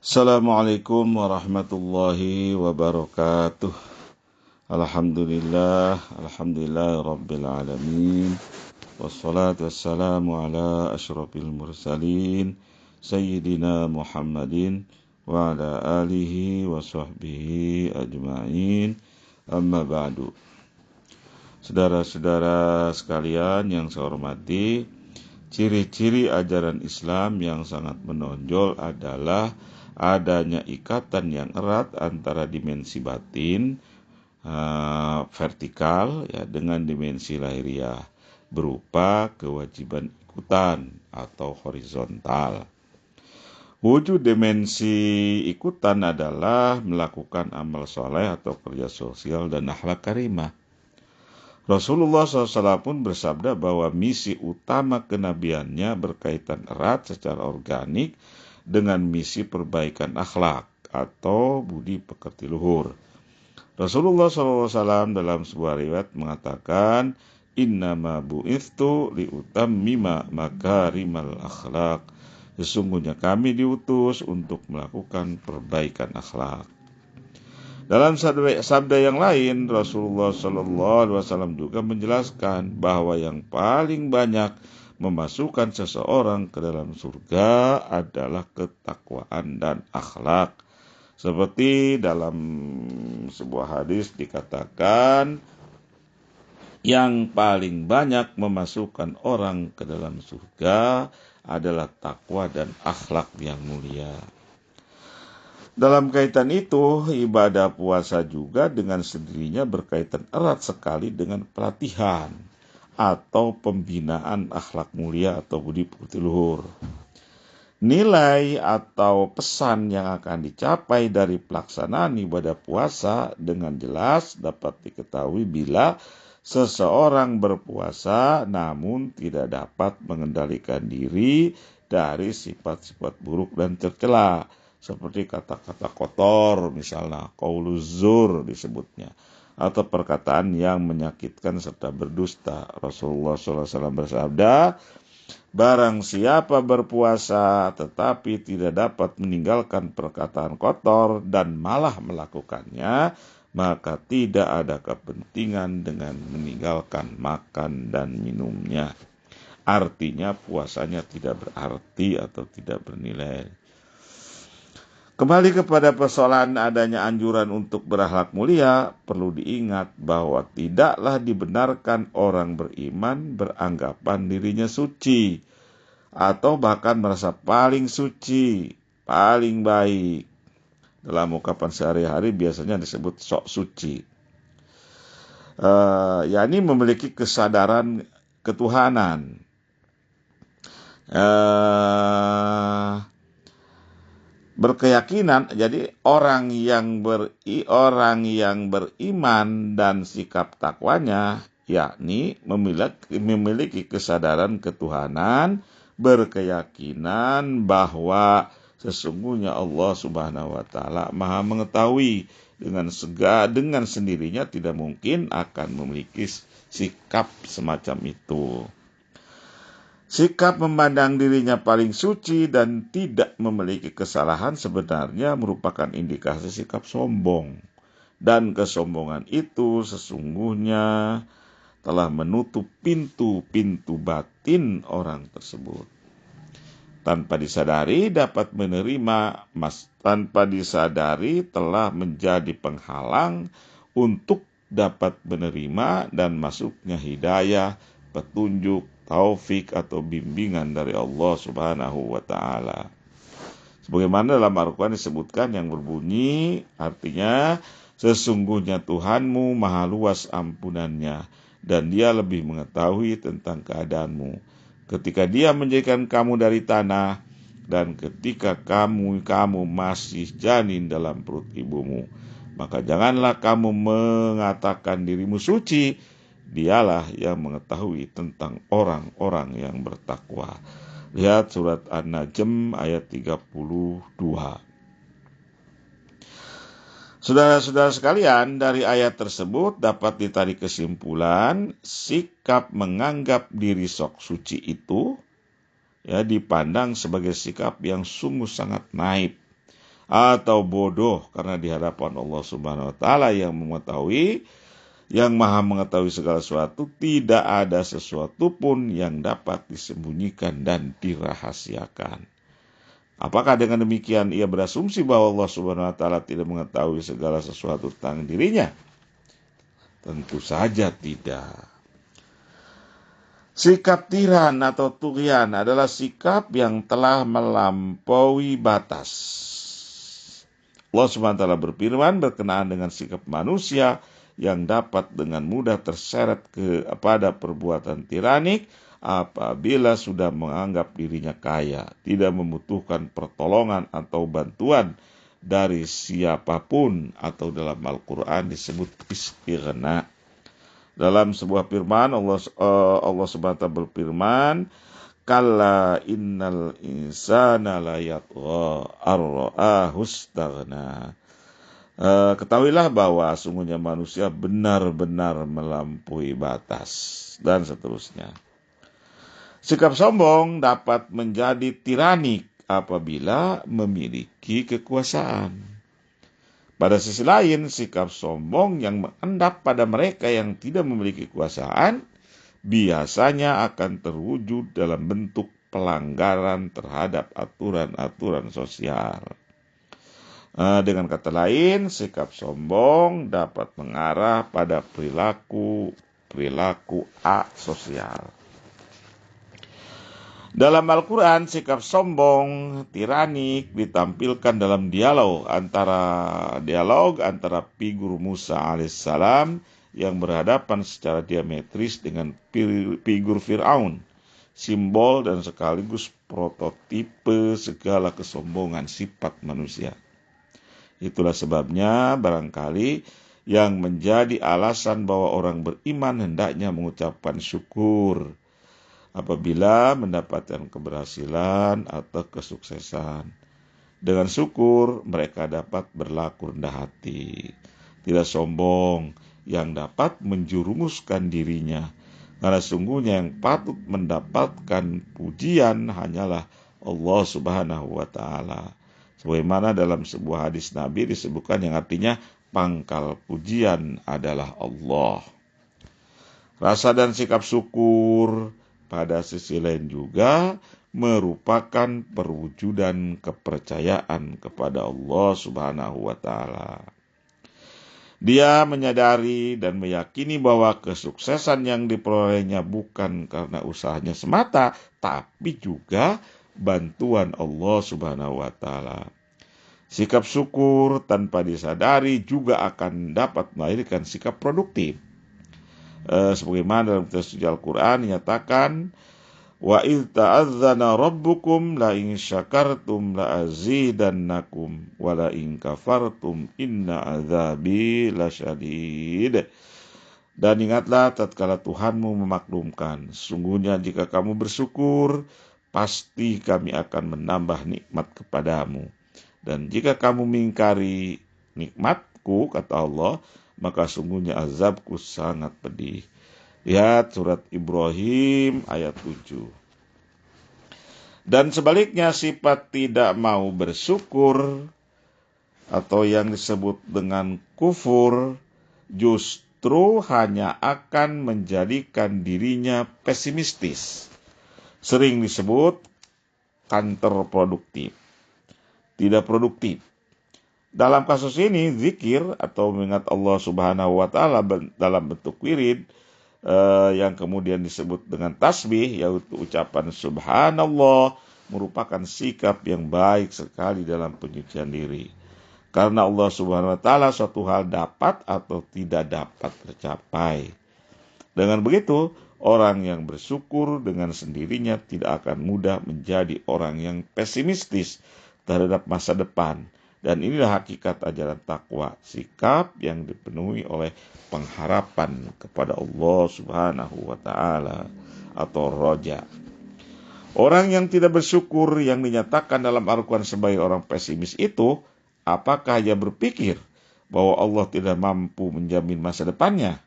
Assalamualaikum warahmatullahi wabarakatuh. Alhamdulillah rabbil alamin. Wassalatu wassalamu ala asyrafil mursalin Sayyidina Muhammadin wa ala alihi wa sahbihi ajma'in. Amma ba'du. Saudara-saudara sekalian yang saya hormati, ciri-ciri ajaran Islam yang sangat menonjol adalah adanya ikatan yang erat antara dimensi batin vertikal dengan dimensi lahiriah berupa kewajiban ikutan atau horizontal. Wujud dimensi ikutan adalah melakukan amal soleh atau kerja sosial dan akhlak karimah. Rasulullah SAW pun bersabda bahwa misi utama kenabiannya berkaitan erat secara organik dengan misi perbaikan akhlak atau budi pekerti luhur. Rasulullah SAW dalam sebuah riwayat mengatakan, Innama bu'ithtu liutammima makarimal akhlak. Sesungguhnya kami diutus untuk melakukan perbaikan akhlak. Dalam sabda yang lain, Rasulullah SAW juga menjelaskan bahwa yang paling banyak memasukkan seseorang ke dalam surga adalah ketakwaan dan akhlak. Seperti dalam sebuah hadis dikatakan, yang paling banyak memasukkan orang ke dalam surga adalah takwa dan akhlak yang mulia. Dalam kaitan itu, ibadah puasa juga dengan sendirinya berkaitan erat sekali dengan pelatihan atau pembinaan akhlak mulia atau budi pekerti luhur. Nilai atau pesan yang akan dicapai dari pelaksanaan ibadah puasa dengan jelas dapat diketahui bila seseorang berpuasa namun tidak dapat mengendalikan diri dari sifat-sifat buruk dan tercela. Seperti kata-kata kotor, misalnya qauluz zur disebutnya, atau perkataan yang menyakitkan serta berdusta. Rasulullah SAW bersabda, barang siapa berpuasa tetapi tidak dapat meninggalkan perkataan kotor dan malah melakukannya, maka tidak ada kepentingan dengan meninggalkan makan dan minumnya. Artinya puasanya tidak berarti atau tidak bernilai. Kembali kepada persoalan adanya anjuran untuk berakhlak mulia, perlu diingat bahwa tidaklah dibenarkan orang beriman beranggapan dirinya suci atau bahkan merasa paling suci, paling baik. Dalam ungkapan sehari-hari biasanya disebut sok suci. Yakni memiliki kesadaran ketuhanan. Berkeyakinan, jadi orang yang beriman dan sikap takwanya, yakni memiliki kesadaran ketuhanan, berkeyakinan bahwa sesungguhnya Allah Subhanahu wa Ta'ala Maha mengetahui, dengan sendirinya tidak mungkin akan memiliki sikap semacam itu. Sikap memandang dirinya paling suci dan tidak memiliki kesalahan sebenarnya merupakan indikasi sikap sombong. Dan kesombongan itu sesungguhnya telah menutup pintu-pintu batin orang tersebut. Tanpa disadari telah menjadi penghalang untuk dapat menerima dan masuknya hidayah, petunjuk, taufik atau bimbingan dari Allah Subhanahu wa Ta'ala. Sebagaimana dalam Al-Quran disebutkan yang berbunyi, artinya sesungguhnya Tuhanmu maha luas ampunannya dan Dia lebih mengetahui tentang keadaanmu. Ketika Dia menjadikan kamu dari tanah dan ketika kamu masih janin dalam perut ibumu, maka janganlah kamu mengatakan dirimu suci. Dialah yang mengetahui tentang orang-orang yang bertakwa. Lihat surat An-Najm ayat 32. Saudara-saudara sekalian, dari ayat tersebut dapat ditarik kesimpulan sikap menganggap diri sok suci itu dipandang sebagai sikap yang sungguh sangat naif atau bodoh karena di hadapan Allah Subhanahu wa taala yang mengetahui, yang maha mengetahui segala sesuatu, tidak ada sesuatu pun yang dapat disembunyikan dan dirahasiakan. Apakah dengan demikian ia berasumsi bahwa Allah Subhanahu wa taala tidak mengetahui segala sesuatu tentang dirinya? Tentu saja tidak. Sikap tiran atau tughyan adalah sikap yang telah melampaui batas. Allah SWT berfirman berkenaan dengan sikap manusia yang dapat dengan mudah terseret kepada perbuatan tiranik apabila sudah menganggap dirinya kaya, tidak membutuhkan pertolongan atau bantuan dari siapapun, atau dalam Al-Quran disebut istighna. Dalam sebuah firman Allah SWT berfirman, kalla innal insana la yatgha ar-ra'ahu istaghna. Ketahuilah bahwa sungguhnya manusia benar-benar melampaui batas, dan seterusnya. Sikap sombong dapat menjadi tiranik apabila memiliki kekuasaan. Pada sisi lain, sikap sombong yang mengendap pada mereka yang tidak memiliki kekuasaan biasanya akan terwujud dalam bentuk pelanggaran terhadap aturan-aturan sosial. Dengan kata lain, sikap sombong dapat mengarah pada perilaku asosial. Dalam Al-Quran, sikap sombong, tiranik ditampilkan dalam dialog antara figur Musa alaihissalam yang berhadapan secara diametris dengan figur Fir'aun, simbol dan sekaligus prototipe segala kesombongan sifat manusia. Itulah sebabnya barangkali yang menjadi alasan bahwa orang beriman hendaknya mengucapkan syukur apabila mendapatkan keberhasilan atau kesuksesan. Dengan syukur, mereka dapat berlaku rendah hati, tidak sombong, yang dapat menjerumuskan dirinya. Karena sungguhnya yang patut mendapatkan pujian hanyalah Allah Subhanahu wa ta'ala. Sebagaimana dalam sebuah hadis Nabi disebutkan yang artinya pangkal pujian adalah Allah. Rasa dan sikap syukur pada sisi lain juga merupakan perwujudan kepercayaan kepada Allah Subhanahu wa ta'ala. Dia menyadari dan meyakini bahwa kesuksesan yang diperolehnya bukan karena usahanya semata, tapi juga bantuan Allah Subhanahu wa ta'ala. Sikap syukur tanpa disadari juga akan dapat melahirkan sikap produktif. Sebagaimana dalam kitab suci Al-Quran dinyatakan, wa idh ta'adzana rabbukum la in syakartum la azidannakum wa la in kafartum inna azabi lasyadid. Dan ingatlah tatkala Tuhanmu memaklumkan, sungguhnya jika kamu bersyukur pasti kami akan menambah nikmat kepadamu, dan jika kamu mengingkari nikmatku, kata Allah, maka sungguhnya azabku sangat pedih. Lihat surat Ibrahim ayat 7. Dan sebaliknya, sifat tidak mau bersyukur atau yang disebut dengan kufur justru hanya akan menjadikan dirinya pesimistis. Sering disebut counterproduktif, tidak produktif. Dalam kasus ini, zikir atau mengingat Allah Subhanahu wa ta'ala dalam bentuk wirid yang kemudian disebut dengan tasbih, yaitu ucapan subhanallah, merupakan sikap yang baik sekali dalam penyucian diri. Karena Allah Subhanahu wa ta'ala suatu hal dapat atau tidak dapat tercapai. Dengan begitu, orang yang bersyukur dengan sendirinya tidak akan mudah menjadi orang yang pesimistis terhadap masa depan. Dan inilah hakikat ajaran takwa, sikap yang dipenuhi oleh pengharapan kepada Allah Subhanahu wa ta'ala atau roja. Orang yang tidak bersyukur yang dinyatakan dalam Al-Quran sebagai orang pesimis itu, apakah ia berpikir bahwa Allah tidak mampu menjamin masa depannya?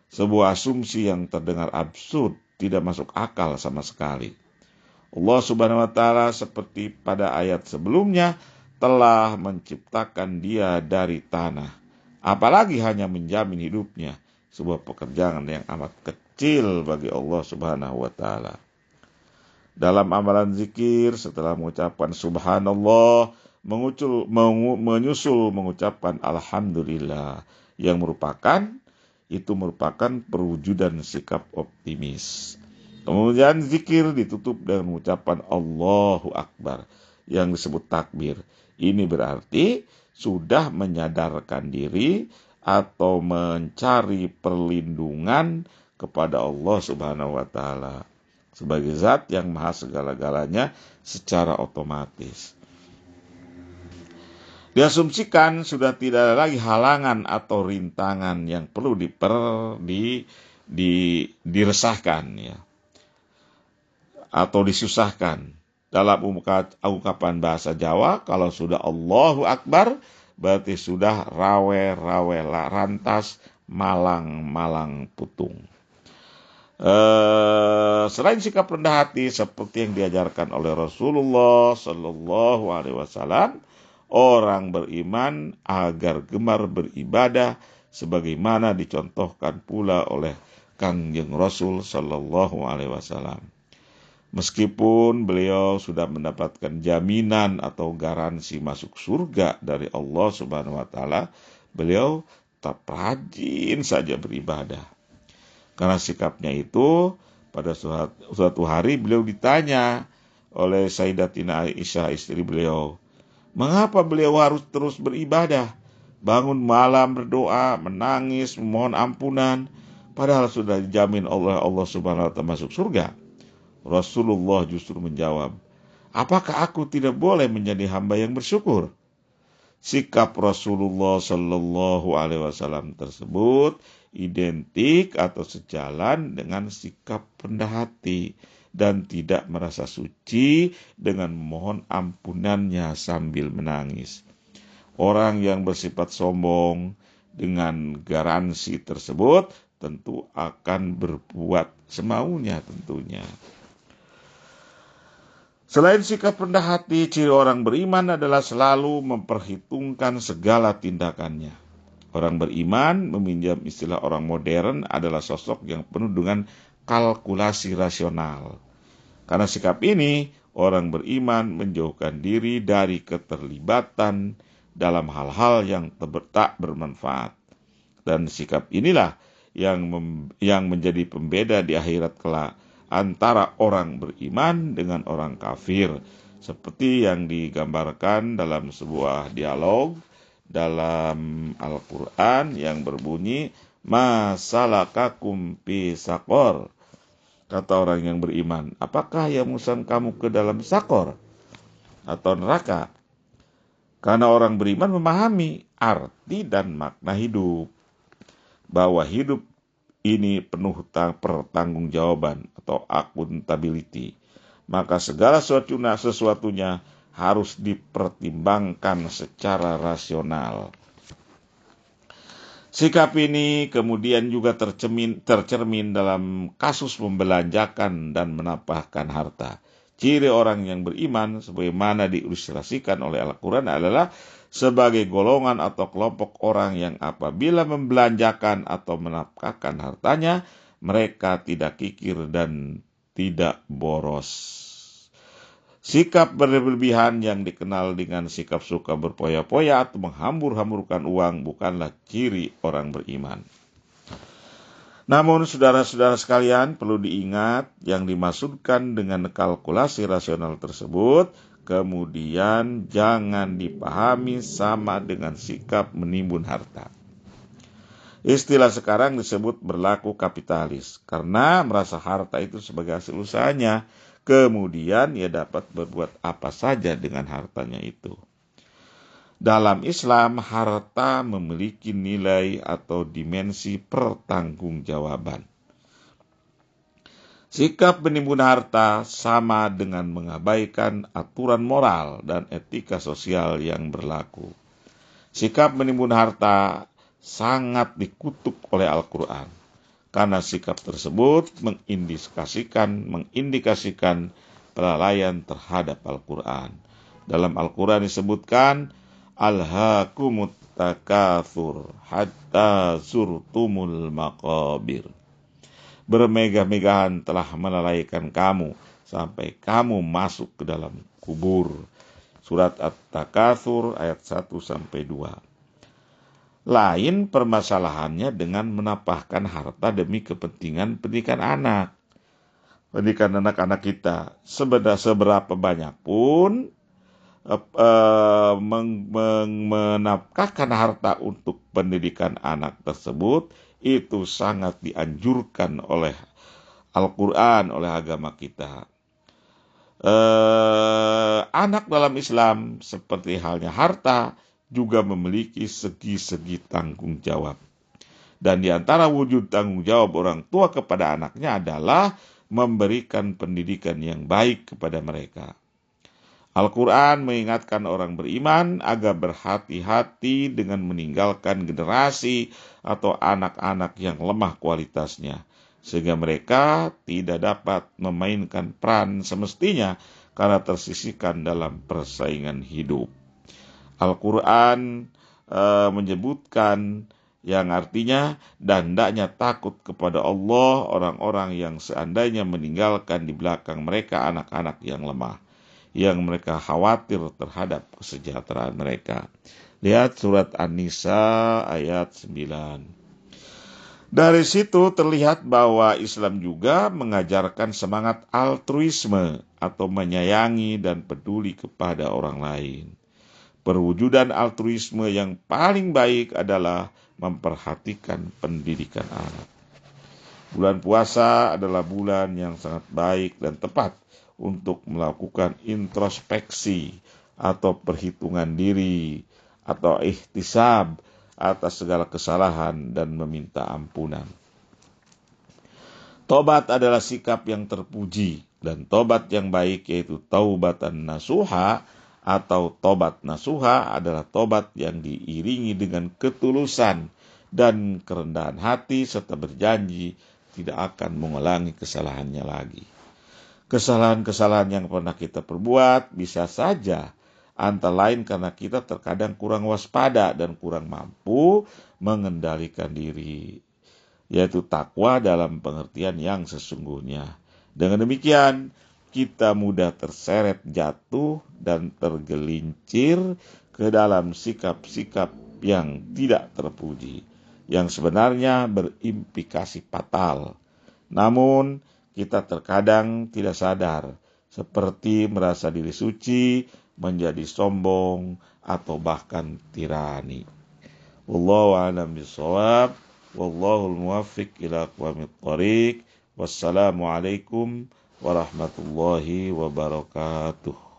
Sebuah asumsi yang terdengar absurd, tidak masuk akal sama sekali. Allah Subhanahu wa ta'ala seperti pada ayat sebelumnya telah menciptakan dia dari tanah. Apalagi hanya menjamin hidupnya, sebuah pekerjaan yang amat kecil bagi Allah Subhanahu wa Ta'ala. Dalam amalan zikir, setelah mengucapkan subhanallah, menyusul mengucapkan alhamdulillah, yang merupakan perwujudan sikap optimis. Kemudian zikir ditutup dengan mengucapkan Allahu Akbar, yang disebut takbir. Ini berarti sudah menyadarkan diri atau mencari perlindungan kepada Allah Subhanahu wa Ta'ala sebagai zat yang maha segala-galanya secara otomatis. Diasumsikan sudah tidak ada lagi halangan atau rintangan yang perlu diresahkan ya, atau disusahkan. Dalam ungkapan bahasa Jawa, kalau sudah Allahu Akbar, berarti sudah rawe rantas, malang putung. Selain sikap rendah hati seperti yang diajarkan oleh Rasulullah Sallallahu Alaihi Wasallam, orang beriman agar gemar beribadah sebagaimana dicontohkan pula oleh Kangjeng Rasul Sallallahu Alaihi Wasallam. Meskipun beliau sudah mendapatkan jaminan atau garansi masuk surga dari Allah Subhanahu Wa Taala, beliau tetap rajin saja beribadah. Karena sikapnya itu, pada suatu hari beliau ditanya oleh Sayyidatina Aisyah, istri beliau, mengapa beliau harus terus beribadah, bangun malam berdoa, menangis, memohon ampunan, padahal sudah dijamin oleh Allah Subhanahu wa Ta'ala masuk surga. Rasulullah justru menjawab, apakah aku tidak boleh menjadi hamba yang bersyukur? Sikap Rasulullah Sallallahu Alaihi Wasallam tersebut identik atau sejalan dengan sikap rendah hati dan tidak merasa suci dengan memohon ampunannya sambil menangis. Orang yang bersifat sombong dengan garansi tersebut tentu akan berbuat semaunya tentunya. Selain sikap rendah hati, ciri orang beriman adalah selalu memperhitungkan segala tindakannya. Orang beriman, meminjam istilah orang modern, adalah sosok yang penuh dengan kalkulasi rasional. Karena sikap ini, orang beriman menjauhkan diri dari keterlibatan dalam hal-hal yang tak bermanfaat. Dan sikap inilah yang menjadi pembeda di akhirat kelak antara orang beriman dengan orang kafir, seperti yang digambarkan dalam sebuah dialog dalam Al-Quran yang berbunyi, ma salakakum fi saqor. Kata orang yang beriman, apakah yang memasukkan kamu ke dalam sakor atau neraka? Karena orang beriman memahami arti dan makna hidup, bahwa hidup ini penuh pertanggungjawaban atau akuntability. Maka segala sesuatunya harus dipertimbangkan secara rasional. Sikap ini kemudian juga tercermin dalam kasus membelanjakan dan menapahkan harta. Ciri orang yang beriman sebagaimana diilustrasikan oleh Al-Quran adalah sebagai golongan atau kelompok orang yang apabila membelanjakan atau menafkahkan hartanya, mereka tidak kikir dan tidak boros. Sikap berlebihan yang dikenal dengan sikap suka berpoya-poya atau menghambur-hamburkan uang bukanlah ciri orang beriman. Namun saudara-saudara sekalian, perlu diingat yang dimaksudkan dengan kalkulasi rasional tersebut kemudian jangan dipahami sama dengan sikap menimbun harta. Istilah sekarang disebut berlaku kapitalis karena merasa harta itu sebagai hasil usahanya. Kemudian ia dapat berbuat apa saja dengan hartanya itu. Dalam Islam, harta memiliki nilai atau dimensi pertanggungjawaban. Sikap menimbun harta sama dengan mengabaikan aturan moral dan etika sosial yang berlaku. Sikap menimbun harta sangat dikutuk oleh Al-Quran. Karena sikap tersebut mengindikasikan kelalaian terhadap Al-Quran. Dalam Al-Quran disebutkan, alhaakumut takatsur hatta zurtumul maqabir. Bermegah-megahan telah melalaikan kamu sampai kamu masuk ke dalam kubur. Surat At-Takatsur ayat 1-2. Lain permasalahannya dengan menapahkan harta demi kepentingan pendidikan anak. Pendidikan anak-anak kita seberapa banyak pun menafkahkan harta untuk pendidikan anak tersebut itu sangat dianjurkan oleh Al-Quran, oleh agama kita. Anak dalam Islam seperti halnya harta juga memiliki segi-segi tanggung jawab. Dan di antara wujud tanggung jawab orang tua kepada anaknya adalah memberikan pendidikan yang baik kepada mereka. Al-Quran mengingatkan orang beriman agar berhati-hati dengan meninggalkan generasi atau anak-anak yang lemah kualitasnya, sehingga mereka tidak dapat memainkan peran semestinya karena tersisihkan dalam persaingan hidup. Al-Quran menyebutkan yang artinya, dan hendaknya takut kepada Allah orang-orang yang seandainya meninggalkan di belakang mereka anak-anak yang lemah, yang mereka khawatir terhadap kesejahteraan mereka. Lihat surat An-Nisa ayat 9. Dari situ terlihat bahwa Islam juga mengajarkan semangat altruisme atau menyayangi dan peduli kepada orang lain. Perwujudan altruisme yang paling baik adalah memperhatikan pendidikan anak. Bulan puasa adalah bulan yang sangat baik dan tepat untuk melakukan introspeksi atau perhitungan diri atau ihtisab atas segala kesalahan dan meminta ampunan. Tobat adalah sikap yang terpuji, dan tobat yang baik yaitu taubatan nasuha atau tobat nasuha adalah tobat yang diiringi dengan ketulusan dan kerendahan hati serta berjanji tidak akan mengulangi kesalahannya lagi. Kesalahan-kesalahan yang pernah kita perbuat bisa saja antara lain karena kita terkadang kurang waspada dan kurang mampu mengendalikan diri, yaitu takwa dalam pengertian yang sesungguhnya. Dengan demikian, kita mudah terseret jatuh dan tergelincir ke dalam sikap-sikap yang tidak terpuji, yang sebenarnya berimplikasi fatal. Namun, kita terkadang tidak sadar, seperti merasa diri suci, menjadi sombong, atau bahkan tirani. Wallahu a'lam bishawab, wallahul muwaffiq ila aqwamit thoriq. Wassalamualaikum warahmatullahi wabarakatuh.